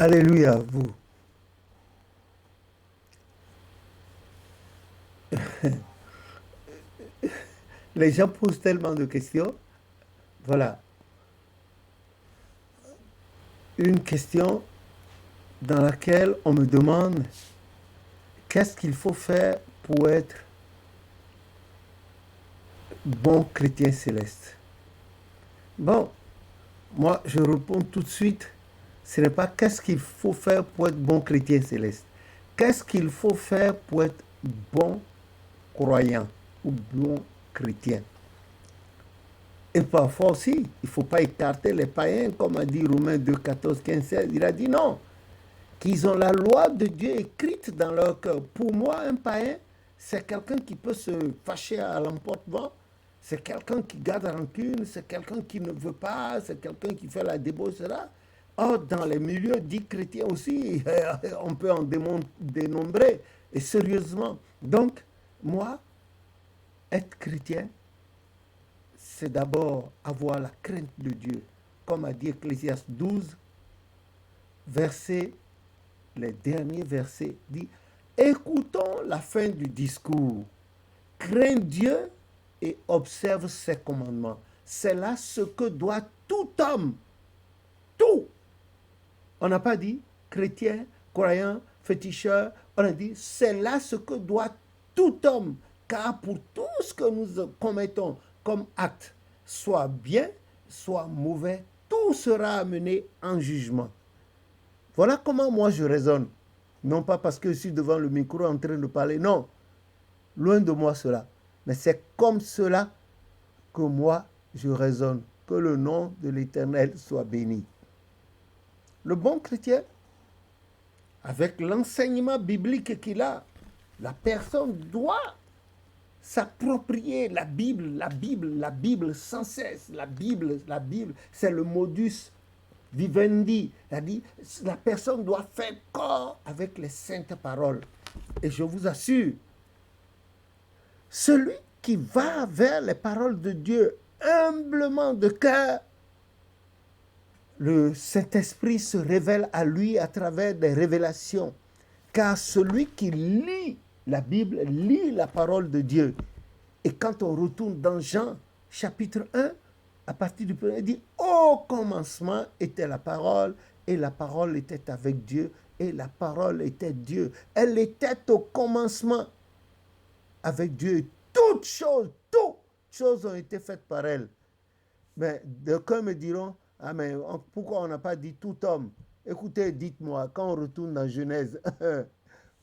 Alléluia, vous. Les gens posent tellement de questions. Voilà, une question dans laquelle on me demande qu'est-ce qu'il faut faire pour être bon chrétien céleste. Bon, moi je réponds tout de suite, ce n'est pas qu'est-ce qu'il faut faire pour être bon chrétien céleste. Qu'est-ce qu'il faut faire pour être bon croyant ou bon chrétien. Et parfois aussi, il ne faut pas écarter les païens, comme a dit Romains 2, 14, 15, 16. Il a dit non, qu'ils ont la loi de Dieu écrite dans leur cœur. Pour moi, un païen, c'est quelqu'un qui peut se fâcher à l'emportement, c'est quelqu'un qui garde rancune, c'est quelqu'un qui ne veut pas, c'est quelqu'un qui fait la débauche, là. Or, dans les milieux dits chrétiens aussi, on peut en dénombrer, et sérieusement. Donc, moi, être chrétien, c'est d'abord avoir la crainte de Dieu. Comme a dit Ecclésiaste 12, verset, les derniers versets, dit, écoutons la fin du discours. Crains Dieu et observe ses commandements. C'est là ce que doit tout homme. Tout. On n'a pas dit chrétien, croyant, féticheur. On a dit c'est là ce que doit tout homme. Car pour tout ce que nous commettons comme acte, soit bien, soit mauvais, tout sera amené en jugement. Voilà comment moi je raisonne. Non pas parce que je suis devant le micro en train de parler, non. Loin de moi cela. Mais c'est comme cela que moi je raisonne. Que le nom de l'Éternel soit béni. Le bon chrétien, avec l'enseignement biblique qu'il a, la personne doit s'approprier la Bible, la Bible, la Bible sans cesse. La Bible, c'est le modus vivendi. La personne doit faire corps avec les saintes paroles. Et je vous assure, celui qui va vers les paroles de Dieu humblement de cœur, le Saint-Esprit se révèle à lui à travers des révélations. Car celui qui lit la Bible lit la parole de Dieu. Et quand on retourne dans Jean chapitre 1, à partir du premier, il dit, au commencement était la parole, et la parole était avec Dieu, et la parole était Dieu. Elle était au commencement avec Dieu. Toutes choses ont été faites par elle. Mais d'aucuns me diront, ah mais pourquoi on n'a pas dit tout homme? Écoutez, dites-moi, quand on retourne dans Genèse,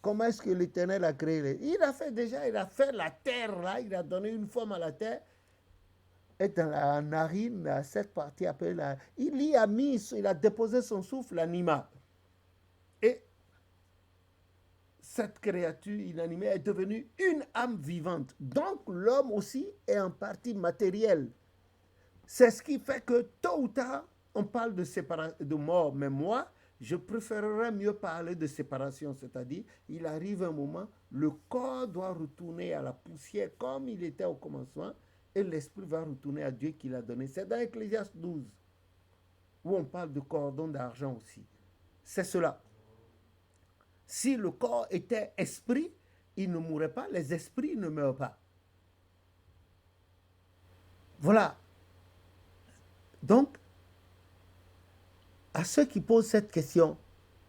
comment est-ce que l'Éternel a créé? Il a fait la terre, là, il a donné une forme à la terre, et dans la narine, cette partie appelée là, il a déposé son souffle, l'anima. Et cette créature inanimée est devenue une âme vivante. Donc l'homme aussi est en partie matériel. C'est ce qui fait que tôt ou tard, on parle de mort. Mais moi, je préférerais mieux parler de séparation. C'est-à-dire, il arrive un moment, le corps doit retourner à la poussière comme il était au commencement, et l'esprit va retourner à Dieu qui l'a donné. C'est dans Ecclésiaste 12, où on parle de cordon d'argent aussi. C'est cela. Si le corps était esprit, il ne mourrait pas, les esprits ne meurent pas. Voilà. Donc, à ceux qui posent cette question,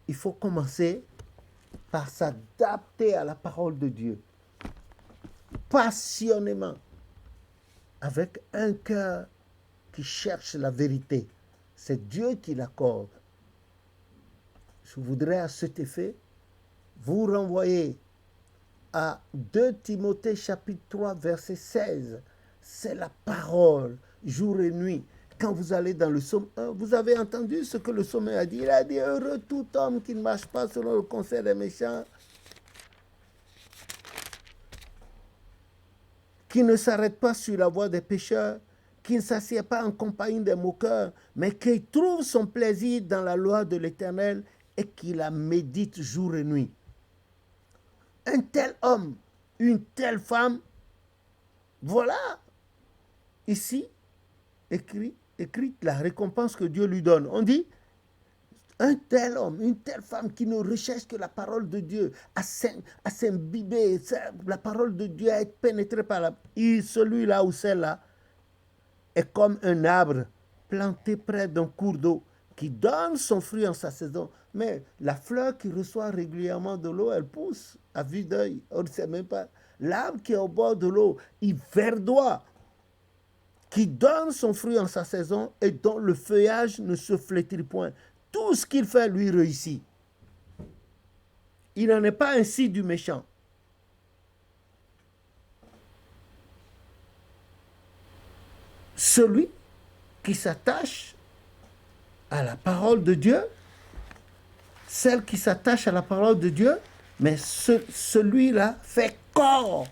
il faut commencer par s'adapter à la parole de Dieu, passionnément, avec un cœur qui cherche la vérité. C'est Dieu qui l'accorde. Je voudrais à cet effet vous renvoyer à 2 Timothée chapitre 3 verset 16. C'est la parole, jour et nuit. Quand vous allez dans le psaume 1, vous avez entendu ce que le psaume a dit. Il a dit, heureux tout homme qui ne marche pas selon le conseil des méchants, qui ne s'arrête pas sur la voie des pécheurs, qui ne s'assied pas en compagnie des moqueurs, mais qui trouve son plaisir dans la loi de l'Éternel et qui la médite jour et nuit. Un tel homme, une telle femme, voilà, ici, écrite la récompense que Dieu lui donne. On dit, un tel homme, une telle femme qui ne recherche que la parole de Dieu, à s'imbiber, la parole de Dieu, à être pénétrée par la... Et celui-là ou celle-là est comme un arbre planté près d'un cours d'eau qui donne son fruit en sa saison. Mais la fleur qui reçoit régulièrement de l'eau, elle pousse à vue d'œil. On ne sait même pas. L'arbre qui est au bord de l'eau, il verdoie, qui donne son fruit en sa saison et dont le feuillage ne se flétrit point. Tout ce qu'il fait lui réussit. Il n'en est pas ainsi du méchant. Celui qui s'attache à la parole de Dieu, celle qui s'attache à la parole de Dieu, mais celui-là fait corps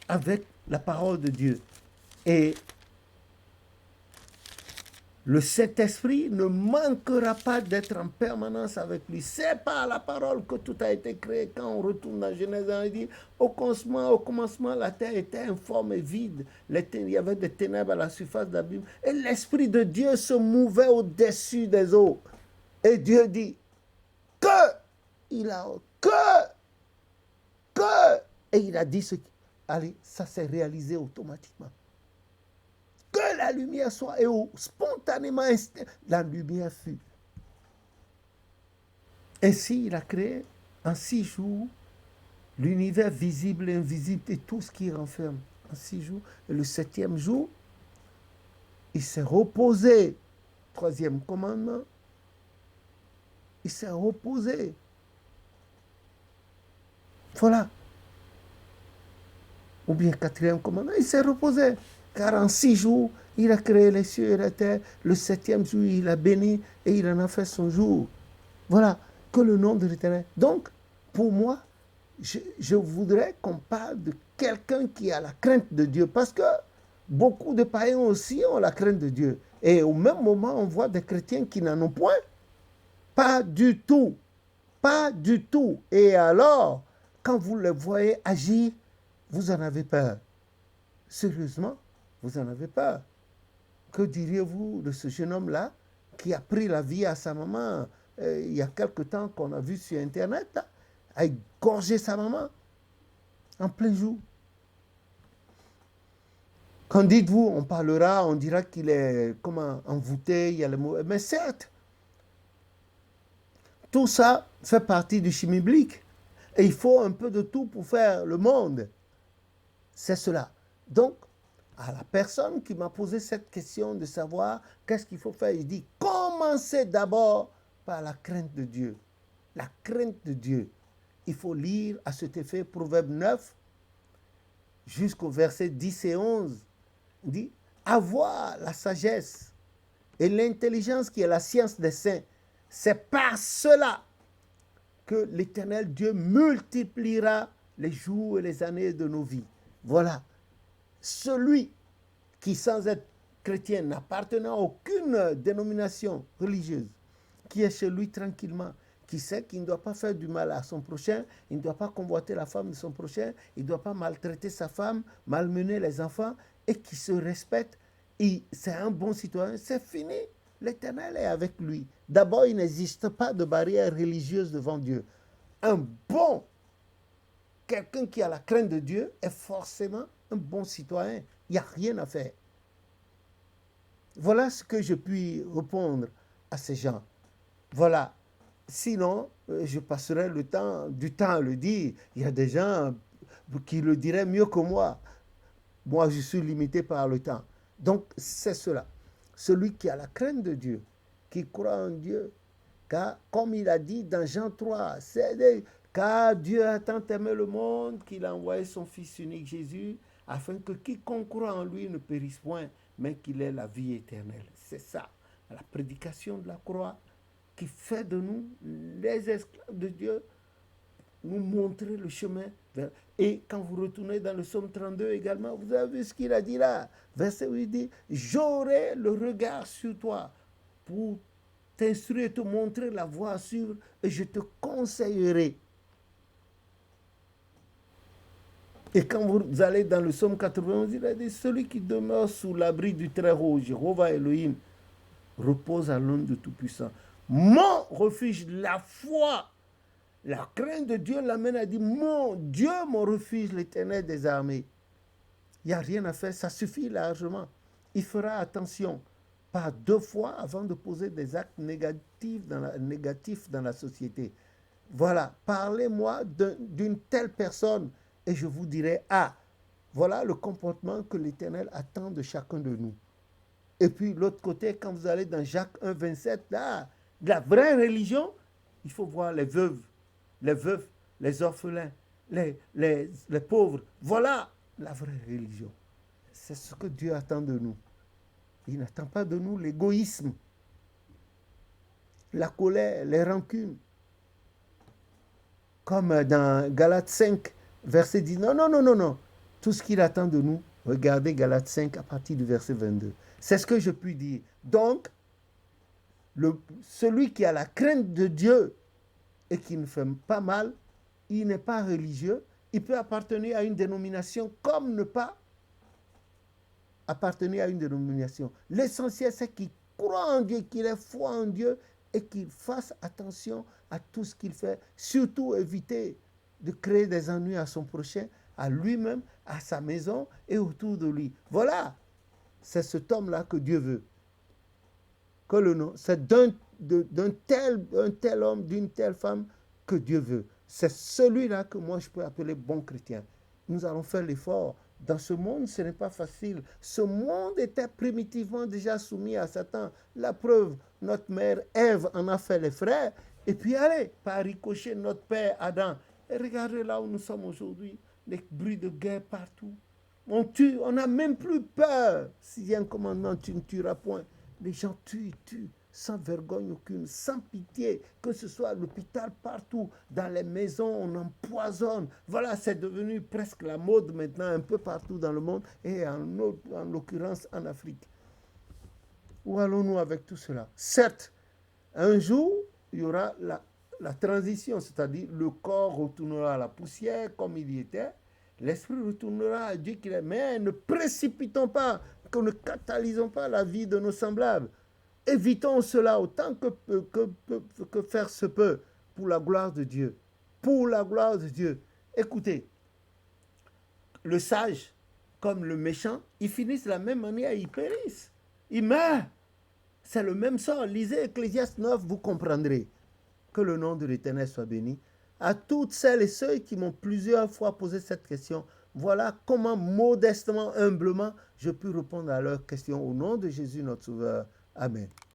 avec la parole de Dieu. Et le Saint-Esprit ne manquera pas d'être en permanence avec lui. C'est par la parole que tout a été créé. Quand on retourne dans Genèse, on dit au commencement, la terre était informe et vide. Il y avait des ténèbres à la surface de l'abîme. Et l'Esprit de Dieu se mouvait au-dessus des eaux. Et Dieu dit et il a dit allez, ça s'est réalisé automatiquement. Que la lumière soit, et spontanément, la lumière fut. Ainsi, il a créé en 6 jours l'univers visible et invisible et tout ce qui renferme. En 6 jours. Et le 7e jour, il s'est reposé. 3e commandement. Il s'est reposé. Voilà. Ou bien 4e commandement, il s'est reposé. Car en 6 jours, il a créé les cieux et la terre. Le 7e jour, il a béni et il en a fait son jour. Voilà, que le nom de l'Éternel. Donc, pour moi, je voudrais qu'on parle de quelqu'un qui a la crainte de Dieu. Parce que beaucoup de païens aussi ont la crainte de Dieu. Et au même moment, on voit des chrétiens qui n'en ont point. Pas du tout. Pas du tout. Et alors, quand vous les voyez agir, vous en avez peur. Sérieusement, vous en avez peur. Que diriez-vous de ce jeune homme-là qui a pris la vie à sa maman il y a quelque temps qu'on a vu sur Internet, là, a égorgé sa maman en plein jour. Quand dites-vous, on parlera, on dira qu'il est envoûté, il y a le mot. Mais certes, tout ça fait partie du chimie biblique. Et il faut un peu de tout pour faire le monde. C'est cela. Donc, à la personne qui m'a posé cette question de savoir qu'est-ce qu'il faut faire, il dit, commencez d'abord par la crainte de Dieu. La crainte de Dieu. Il faut lire à cet effet Proverbe 9 jusqu'au verset 10 et 11. Il dit, avoir la sagesse et l'intelligence qui est la science des saints, c'est par cela que l'Éternel Dieu multipliera les jours et les années de nos vies. Voilà. Celui qui, sans être chrétien, n'appartenant à aucune dénomination religieuse, qui est chez lui tranquillement, qui sait qu'il ne doit pas faire du mal à son prochain, il ne doit pas convoiter la femme de son prochain, il ne doit pas maltraiter sa femme, malmener les enfants, et qui se respecte, c'est un bon citoyen, c'est fini. L'Éternel est avec lui. D'abord, il n'existe pas de barrière religieuse devant Dieu. Un bon, quelqu'un qui a la crainte de Dieu est forcément un bon citoyen. Il n'y a rien à faire. Voilà ce que je puis répondre à ces gens. Voilà. Sinon, je passerai du temps à le dire. Il y a des gens qui le diraient mieux que moi. Moi, je suis limité par le temps. Donc, c'est cela. Celui qui a la crainte de Dieu, qui croit en Dieu, car, comme il a dit dans Jean 3, car Dieu a tant aimé le monde qu'il a envoyé son Fils unique Jésus, afin que quiconque croit en lui ne périsse point, mais qu'il ait la vie éternelle. C'est ça, la prédication de la croix qui fait de nous les esclaves de Dieu, nous montrer le chemin. Et quand vous retournez dans le psaume 32 également, vous avez vu ce qu'il a dit là. Verset où il dit, j'aurai le regard sur toi pour t'instruire et te montrer la voie à suivre et je te conseillerai. Et quand vous allez dans le psaume 91, il a dit, celui qui demeure sous l'abri du Très-Haut, Jéhovah Elohim, repose à l'ombre du Tout-Puissant. mon refuge, la foi, la crainte de Dieu l'amène à dire, mon Dieu, mon refuge, l'Éternel des armées. Il n'y a rien à faire, ça suffit largement. Il fera attention, pas 2 fois avant de poser des actes négatifs dans la société. Voilà, parlez-moi d'une telle personne et je vous dirai, ah, voilà le comportement que l'Éternel attend de chacun de nous. Et puis l'autre côté, quand vous allez dans Jacques 1, 27, là, la vraie religion, il faut voir les veuves, les orphelins, les pauvres. Voilà la vraie religion. C'est ce que Dieu attend de nous. Il n'attend pas de nous l'égoïsme, la colère, les rancunes. Comme dans Galates 5, verset 10. Non, non, non, non, non. Tout ce qu'il attend de nous, regardez Galates 5 à partir du verset 22. C'est ce que je puis dire. Donc, celui qui a la crainte de Dieu et qui ne fait pas mal, il n'est pas religieux. Il peut appartenir à une dénomination comme ne pas appartenir à une dénomination. L'essentiel, c'est qu'il croit en Dieu, qu'il ait foi en Dieu et qu'il fasse attention à tout ce qu'il fait. Surtout éviter de créer des ennuis à son prochain, à lui-même, à sa maison et autour de lui. Voilà, c'est cet homme-là que Dieu veut. Que le nom, c'est d'un tel homme, d'une telle femme que Dieu veut. C'est celui-là que moi je peux appeler bon chrétien. Nous allons faire l'effort. Dans ce monde, ce n'est pas facile. Ce monde était primitivement déjà soumis à Satan. La preuve, notre mère Ève en a fait les frais. Et puis allez, par ricochet, notre père Adam. Et regardez là où nous sommes aujourd'hui. Les bruits de guerre partout. On tue, on n'a même plus peur. S'il y a un commandement, tu ne tueras point. Les gens tuent, sans vergogne aucune, sans pitié, que ce soit à l'hôpital, partout, dans les maisons, on empoisonne. Voilà, c'est devenu presque la mode maintenant, un peu partout dans le monde, et en l'occurrence en Afrique. Où allons-nous avec tout cela? Certes, un jour, il y aura la transition, c'est-à-dire le corps retournera à la poussière comme il y était, l'esprit retournera à Dieu qu'il est. Mais ne précipitons pas, que ne catalysons pas la vie de nos semblables. Évitons cela autant que faire se peut pour la gloire de Dieu. Pour la gloire de Dieu. Écoutez, le sage comme le méchant, ils finissent de la même manière, ils périssent. Ils meurent. C'est le même sort. Lisez Ecclésiaste 9, vous comprendrez. Que le nom de l'Éternel soit béni. À toutes celles et ceux qui m'ont plusieurs fois posé cette question, voilà comment modestement, humblement, je peux répondre à leurs questions au nom de Jésus notre Sauveur. Amen.